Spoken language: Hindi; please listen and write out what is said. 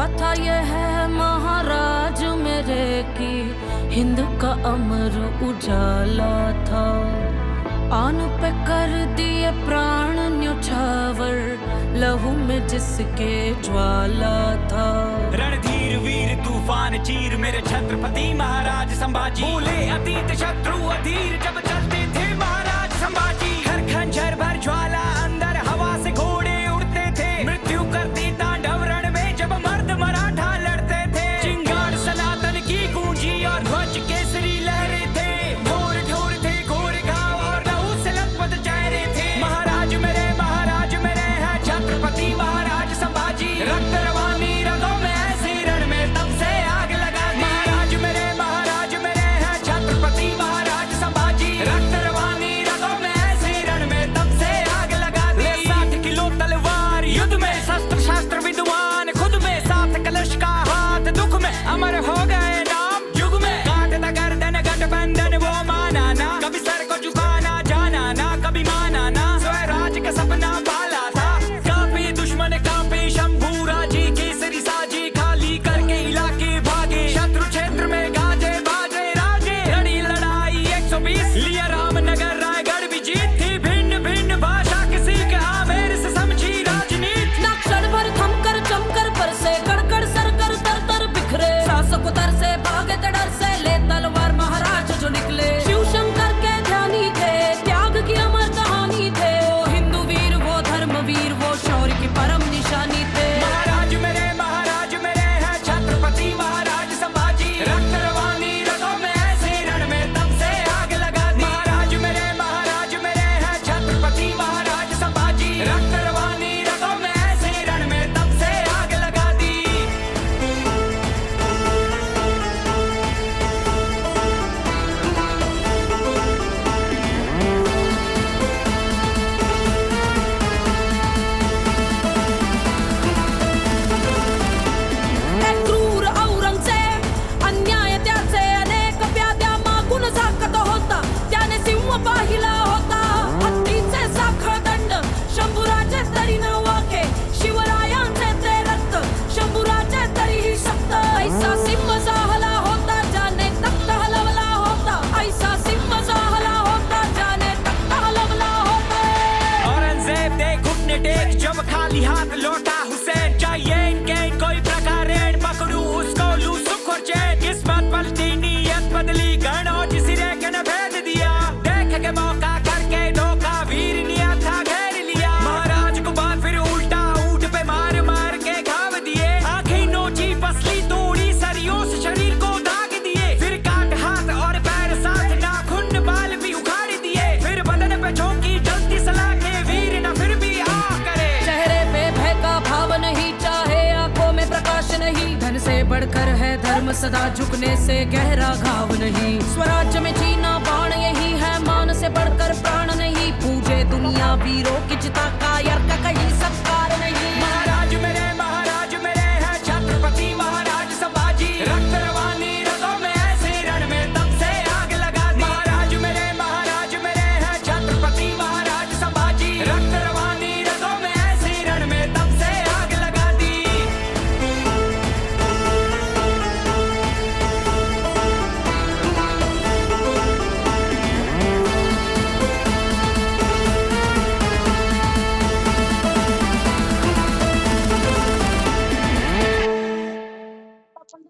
गाथा ये है महाराज मेरे की, हिंद का अमर उजाला था। आन पे कर दिए प्राण न्योछावर, लहू में जिसके ज्वाला था। रणधीर वीर तूफान चीर मेरे छत्रपति महाराज संभाजी। भूले अतीत शत्रु अधीर जब चलते थे महाराज संभाजी। हर खंजर भर ज्वाला अंदर हवा से घोड़े उड़ते थे। मृत्यु करती तांडव रण में जब मर्द मराठा लड़ते थे। चिंगार सनातन की गूंजी और ध्वज केसरी लहरे थे। ढोर ढोर थे घोर घाव और लहू से लथपथ चेहरे थे। महाराज मेरे हैं छत्रपति महाराज संभाजी। रक्त रवानी रगों में ऐसे रण में तब से आग लगा दी। महाराज मेरे हैं छत्रपति महाराज संभाजी। रक्त रवानी रगों में ऐसे रण में तब से आग लगा दी। 60 किलो तलवार युद्ध में, शस्त्र शास्त्र विद्वान खुद में। 7 कलश का हाथ दुख में, अमर हो गए नाम युग में। काटता गर्दन गठबंधन वो माना ना, कभी सर को झुकाना जाना ना, कभी माना ना। स्वराज का सपना पाला था, कांपे दुश्मन कांपे शंभू राजी। केसरी साजी खाली करके इलाके भागे। शत्रु क्षेत्र में गाजे बाजे राजे। लड़ी लड़ाई 120, लिया रामनगर रायगढ़ भी जीत थी। भिन्न भिन्न भाषा किसी के आमेर से समझी राजनीति। क्षण भर थमकर जमकर पर से कड़कड़ सरकर तर तर बिखरे। शासक उतर से भागे थे डर से, ले तलवार महाराज जो निकले। शिव शंकर के ध्यानी थे, त्याग की अमर कहानी थे। वो हिंदू वीर वो धर्म वीर, वो शौर्य की परम निशानी थे। महाराज मेरे हैं छत्रपति महाराज संभाजी। रक्त रवानी रगों में ऐसे रण में तब से आग लगा दी। महाराज मेरे हैं छत्रपति महाराज संभाजी। रक्त रवानी रगों में ऐसे रण में तब से आग लगा दी। क्रूर औरंगजेब अन्याय त्याचे अनेक व्याध्या मागून झाकत होता। त्याने सिंह पाहिला होता, हत्तीचे साखळ दंड शंभूराजे तरी न वाके। शिवरायांचे ते रक्त शंभूराजे तरीही शक्त। ऐसा सिंह जाहला होता ज्याने तख्त हलवला होता। ऐसा सिंह जाहला होता ज्याने तख्त हलवला होता। औरंगजेब दे घुटने टेक जब खाली हाथ लौटा हुसैन। चाहिए इनके कोई प्रकार ऋण पकड़ू उसको लू सुख और चैन। किस्मत पलटी नीयत बदली गण और सिरे के न भेद दिया। देख के मौका करके धोखा वीर निया था घेर लिया। महाराज को बात फिर उल्टा ऊंट पे मार मार के घाव दिए। आंखें नोची पसली तोड़ी सरियों से शरीर को दाग दिए। फिर काट हाथ और पैर साथ नाखून बाल भी उखाड़ दिए। फिर बदन पे झोंकी जलती सलाखें वीर न फिर भी आ करे। चेहरे पे भय का भाव नहीं, चाहे आंखों में प्रकाश नहीं। धन से बढ़कर है धर्म सदा, झुकने से गहरा घाव नहीं। स्वराज्य में जीना बाण यही है, मान से बढ़कर प्राण नहीं। पूजे दुनिया वीरों की चिता का, यार का कहीं सत्कार नहीं। महाराज मेरे हैं छत्रपति महाराज संभाजी। रक्त रवानी रगों में ऐसे रण में तब से आग लगा दी। महाराज मेरे हैं छत्रपति महाराज संभाजी। रक्त रवानी रगों में ऐसे रण में तब से आग लगा दी। आपण